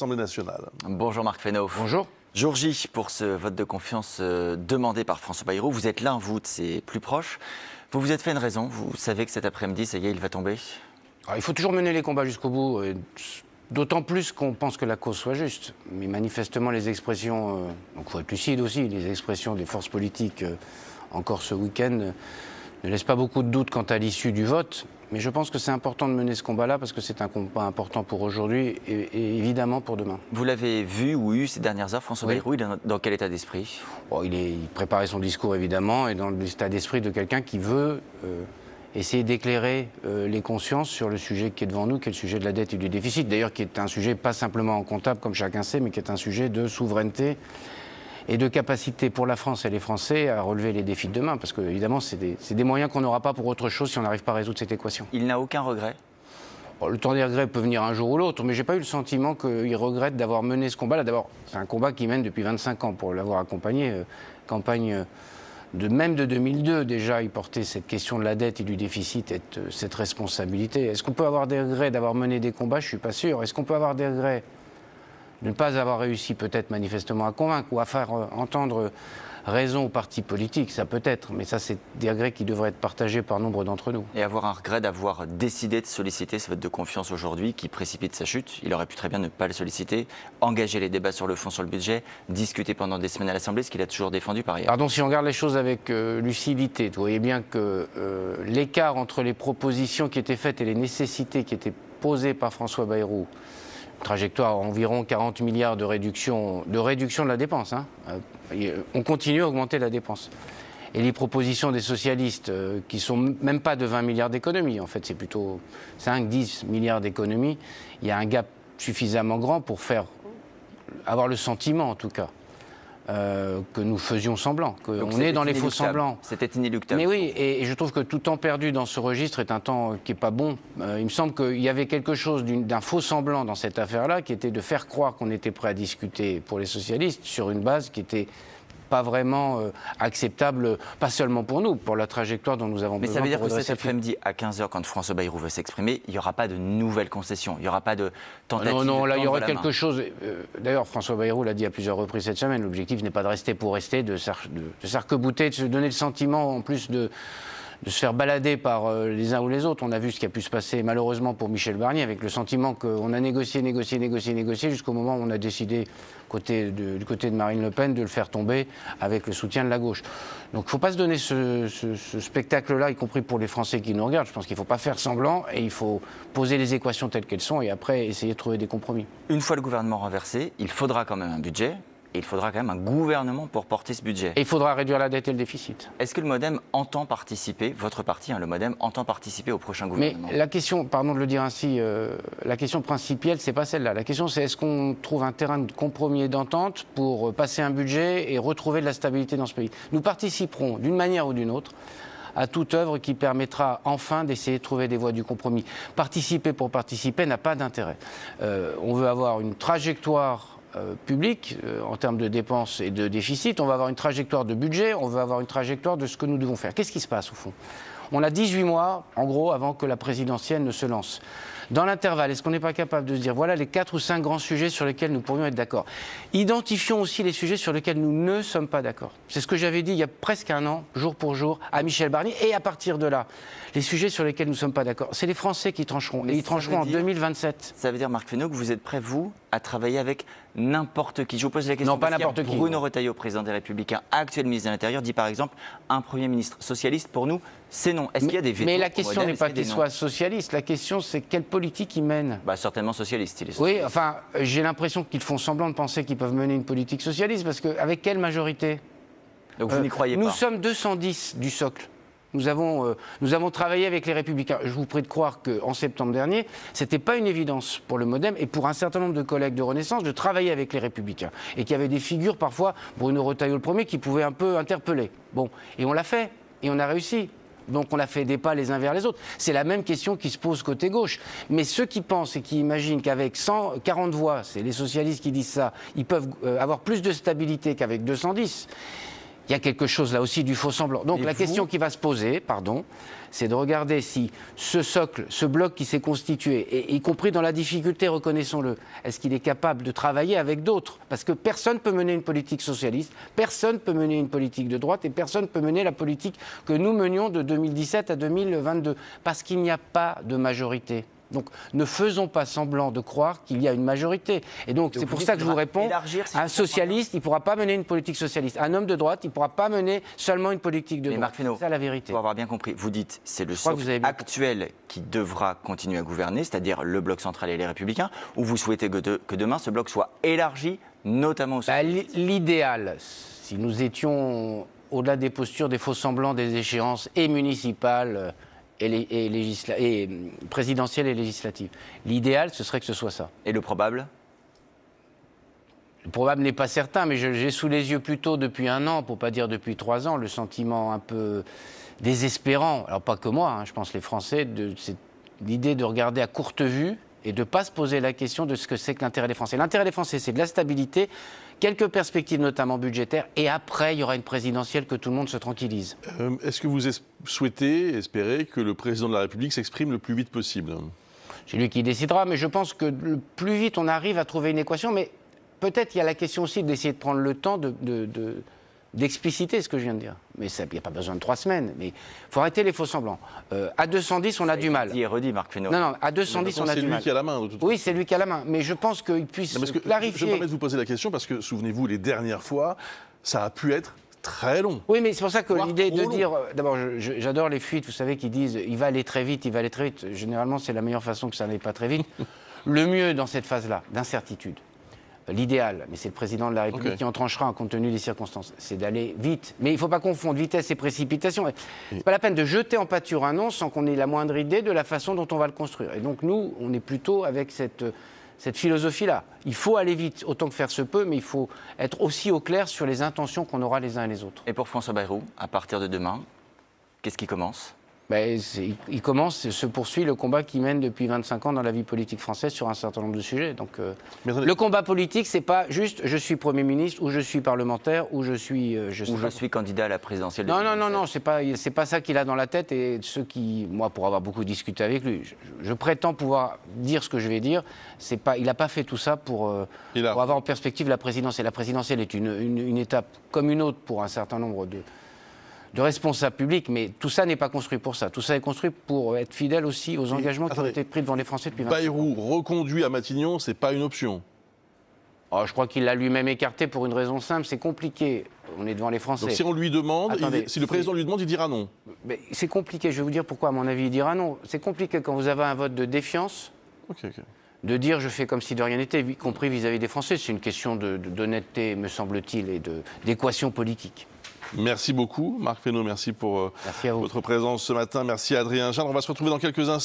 l'Assemblée nationale. Bonjour Marc Fesneau. Bonjour. Jour J pour ce vote de confiance demandé par François Bayrou. Vous êtes l'un, vous, de ses plus proches. Vous vous êtes fait une raison. Vous savez que cet après-midi, ça y est, il va tomber. Alors, il faut toujours mener les combats jusqu'au bout. D'autant plus qu'on pense que la cause soit juste. Mais manifestement, les expressions, donc il faut être lucide aussi, les expressions des forces politiques encore ce week-end ne laissent pas beaucoup de doutes quant à l'issue du vote. Mais je pense que c'est important de mener ce combat-là parce que c'est un combat important pour aujourd'hui et évidemment pour demain. Vous l'avez vu ou eu ces dernières heures, François Bayrou, il est dans quel état d'esprit? Il préparait son discours évidemment et dans l'état d'esprit de quelqu'un qui veut essayer d'éclairer les consciences sur le sujet qui est devant nous, qui est le sujet de la dette et du déficit. D'ailleurs, qui est un sujet pas simplement comptable, comme chacun sait, mais qui est un sujet de souveraineté et de capacité pour la France et les Français à relever les défis de demain. Parce que, évidemment, c'est des moyens qu'on n'aura pas pour autre chose si on n'arrive pas à résoudre cette équation. Il n'a aucun regret? Le temps des regrets peut venir un jour ou l'autre, mais je n'ai pas eu le sentiment qu'il regrette d'avoir mené ce combat-là. D'abord, c'est un combat qu'il mène depuis 25 ans pour l'avoir accompagné. Campagne même de 2002, déjà, il portait cette question de la dette et du déficit et cette responsabilité. Est-ce qu'on peut avoir des regrets d'avoir mené des combats? Je ne suis pas sûr. Est-ce qu'on peut avoir des regrets de ne pas avoir réussi peut-être manifestement à convaincre ou à faire entendre raison aux partis politiques? Ça peut être, mais ça c'est des regrets qui devraient être partagés par nombre d'entre nous. Et avoir un regret d'avoir décidé de solliciter ce vote de confiance aujourd'hui qui précipite sa chute. Il aurait pu très bien ne pas le solliciter, engager les débats sur le fond, sur le budget, discuter pendant des semaines à l'Assemblée, ce qu'il a toujours défendu par ailleurs. Pardon, si on regarde les choses avec lucidité, vous voyez bien que l'écart entre les propositions qui étaient faites et les nécessités qui étaient posées par François Bayrou, trajectoire environ 40 milliards de réduction de la dépense. On continue à augmenter la dépense. Et les propositions des socialistes, qui ne sont même pas de 20 milliards d'économies, en fait c'est plutôt 5-10 milliards d'économies, il y a un gap suffisamment grand pour avoir le sentiment en tout cas que nous faisions semblant, qu'on est dans les faux semblants. C'était inéluctable. Mais oui, et je trouve que tout temps perdu dans ce registre est un temps qui n'est pas bon. Il me semble qu'il y avait quelque chose d'un faux semblant dans cette affaire-là, qui était de faire croire qu'on était prêt à discuter pour les socialistes sur une base qui était pas vraiment acceptable, pas seulement pour nous, pour la trajectoire dont nous avons besoin. Mais ça veut dire que cet après-midi, à 15h, quand François Bayrou veut s'exprimer, il n'y aura pas de nouvelles concessions, il n'y aura pas de tentative. Non, là, il y aura quelque chose. D'ailleurs, François Bayrou l'a dit à plusieurs reprises cette semaine, l'objectif n'est pas de rester pour rester, de s'arc-bouter, de se donner le sentiment, en plus de se faire balader par les uns ou les autres. On a vu ce qui a pu se passer malheureusement pour Michel Barnier, avec le sentiment qu'on a négocié jusqu'au moment où on a décidé du côté de Marine Le Pen de le faire tomber avec le soutien de la gauche. Donc il ne faut pas se donner ce spectacle-là, y compris pour les Français qui nous regardent. Je pense qu'il ne faut pas faire semblant et il faut poser les équations telles qu'elles sont et après essayer de trouver des compromis. Une fois le gouvernement renversé, il faudra quand même un budget. Et il faudra quand même un gouvernement pour porter ce budget. Et il faudra réduire la dette et le déficit. Est-ce que le MoDem entend participer, votre parti, le MoDem, entend participer au prochain gouvernement? Mais la question, pardon de le dire ainsi, la question principale, c'est pas celle-là. La question, c'est est-ce qu'on trouve un terrain de compromis et d'entente pour passer un budget et retrouver de la stabilité dans ce pays? Nous participerons d'une manière ou d'une autre à toute œuvre qui permettra enfin d'essayer de trouver des voies du compromis. Participer pour participer n'a pas d'intérêt. On veut avoir une trajectoire public en termes de dépenses et de déficit, on va avoir une trajectoire de budget, on va avoir une trajectoire de ce que nous devons faire. Qu'est-ce qui se passe au fond? On a 18 mois, en gros, avant que la présidentielle ne se lance. Dans l'intervalle, est-ce qu'on n'est pas capable de se dire, voilà les 4 ou 5 grands sujets sur lesquels nous pourrions être d'accord? Identifions aussi les sujets sur lesquels nous ne sommes pas d'accord. C'est ce que j'avais dit il y a presque un an, jour pour jour, à Michel Barnier. Et à partir de là, les sujets sur lesquels nous ne sommes pas d'accord, c'est les Français qui trancheront. Et ils trancheront en 2027. Ça veut dire, Marc Fesneau, que vous êtes prêt, vous, à travailler avec n'importe qui? Je vous pose la question. Non, pas n'importe qui. Bruno Retailleau, président des Républicains, actuel ministre de l'Intérieur, dit par exemple un Premier ministre socialiste. Pour nous, c'est non. Est-ce qu'il y a des vétos? Mais la question n'est pas qu'il soit socialiste. La question, c'est quelle politique il mène. Certainement socialiste, il est socialiste. Oui, enfin, j'ai l'impression qu'ils font semblant de penser qu'ils peuvent mener une politique socialiste, parce qu'avec quelle majorité? Donc vous n'y croyez pas? Nous sommes 210 du socle. Nous avons travaillé avec les Républicains. Je vous prie de croire qu'en septembre dernier, ce n'était pas une évidence pour le MoDem et pour un certain nombre de collègues de Renaissance de travailler avec les Républicains. Et qu'il y avait des figures, parfois, Bruno Retailleau le premier, qui pouvaient un peu interpeller. Bon, et on l'a fait, et on a réussi. Donc on a fait des pas les uns vers les autres. C'est la même question qui se pose côté gauche. Mais ceux qui pensent et qui imaginent qu'avec 140 voix, c'est les socialistes qui disent ça, ils peuvent avoir plus de stabilité qu'avec 210, il y a quelque chose là aussi du faux semblant. Donc la question qui va se poser, c'est de regarder si ce socle, ce bloc qui s'est constitué, et y compris dans la difficulté, reconnaissons-le, est-ce qu'il est capable de travailler avec d'autres? Parce que personne ne peut mener une politique socialiste, personne ne peut mener une politique de droite et personne ne peut mener la politique que nous menions de 2017 à 2022, parce qu'il n'y a pas de majorité. Donc ne faisons pas semblant de croire qu'il y a une majorité. Et donc c'est pour ça que je vous réponds, un socialiste, il ne pourra pas mener une politique socialiste. Un homme de droite, il ne pourra pas mener seulement une politique de droite. Marc Fesneau, c'est ça la vérité. Pour avoir bien compris, vous dites c'est le socle actuel qui devra continuer à gouverner, c'est-à-dire le bloc central et les Républicains, ou vous souhaitez que demain ce bloc soit élargi, notamment au socialistes? L'idéal, si nous étions au-delà des postures, des faux semblants, des échéances et municipales, et présidentielle et législative. L'idéal, ce serait que ce soit ça. Et le probable? Le probable n'est pas certain, mais j'ai sous les yeux plutôt depuis 1 an, pour ne pas dire depuis 3 ans, le sentiment un peu désespérant, alors pas que moi, je pense les Français, c'est l'idée de regarder à courte vue et de ne pas se poser la question de ce que c'est que l'intérêt des Français. L'intérêt des Français, c'est de la stabilité, quelques perspectives notamment budgétaires, et après, il y aura une présidentielle que tout le monde se tranquillise. Est-ce que vous espérez que le président de la République s'exprime le plus vite possible? C'est lui qui décidera, mais je pense que le plus vite on arrive à trouver une équation, mais peut-être il y a la question aussi d'essayer de prendre le temps d'expliciter ce que je viens de dire. Mais il n'y a pas besoin de 3 semaines. Mais il faut arrêter les faux semblants. À 210, on a du mal. Dit et redit, Marc Fesneau. Non, à 210, on a du mal. C'est lui qui a la main, de toute façon. Oui, c'est lui qui a la main. Mais je pense qu'il puisse clarifier. Je me permets de vous poser la question parce que, souvenez-vous, les dernières fois, ça a pu être très long. Oui, mais c'est pour ça que l'idée de dire... D'abord, j'adore les fuites, vous savez, qui disent « il va aller très vite, il va aller très vite ». Généralement, c'est la meilleure façon que ça n'aille pas très vite. Le mieux dans cette phase-là, d'incertitude, l'idéal, mais c'est le président de la République qui en tranchera compte tenu des circonstances, c'est d'aller vite. Mais il ne faut pas confondre vitesse et précipitation. Ce n'est pas la peine de jeter en pâture un nom sans qu'on ait la moindre idée de la façon dont on va le construire. Et donc nous, on est plutôt avec cette philosophie-là. Il faut aller vite, autant que faire se peut, mais il faut être aussi au clair sur les intentions qu'on aura les uns et les autres. Et pour François Bayrou, à partir de demain, qu'est-ce qui commence? Il commence, se poursuit le combat qu'il mène depuis 25 ans dans la vie politique française sur un certain nombre de sujets. Donc, le combat politique, c'est pas juste je suis Premier ministre, ou je suis parlementaire, ou je suis... je suis candidat à la présidentielle. Non, c'est pas ça qu'il a dans la tête. Et ceux qui, moi, pour avoir beaucoup discuté avec lui, je prétends pouvoir dire ce que je vais dire. Il n'a pas fait tout ça pour avoir en perspective la présidentielle. La présidentielle est une étape comme une autre pour un certain nombre de responsables publics, mais tout ça n'est pas construit pour ça. Tout ça est construit pour être fidèle aussi aux engagements qui ont été pris devant les Français depuis 20 ans. Bayrou reconduit à Matignon, c'est pas une option. Je crois qu'il l'a lui-même écarté pour une raison simple, c'est compliqué. On est devant les Français. Donc si on lui demande, si le président lui demande, il dira non. C'est compliqué, je vais vous dire pourquoi à mon avis il dira non. C'est compliqué quand vous avez un vote de défiance, de dire je fais comme si de rien n'était, y compris vis-à-vis des Français. C'est une question d'honnêteté, me semble-t-il, et d'équation politique. Merci beaucoup, Marc Fesneau. Merci pour votre présence ce matin. Merci à Adrien Gindre. On va se retrouver dans quelques instants.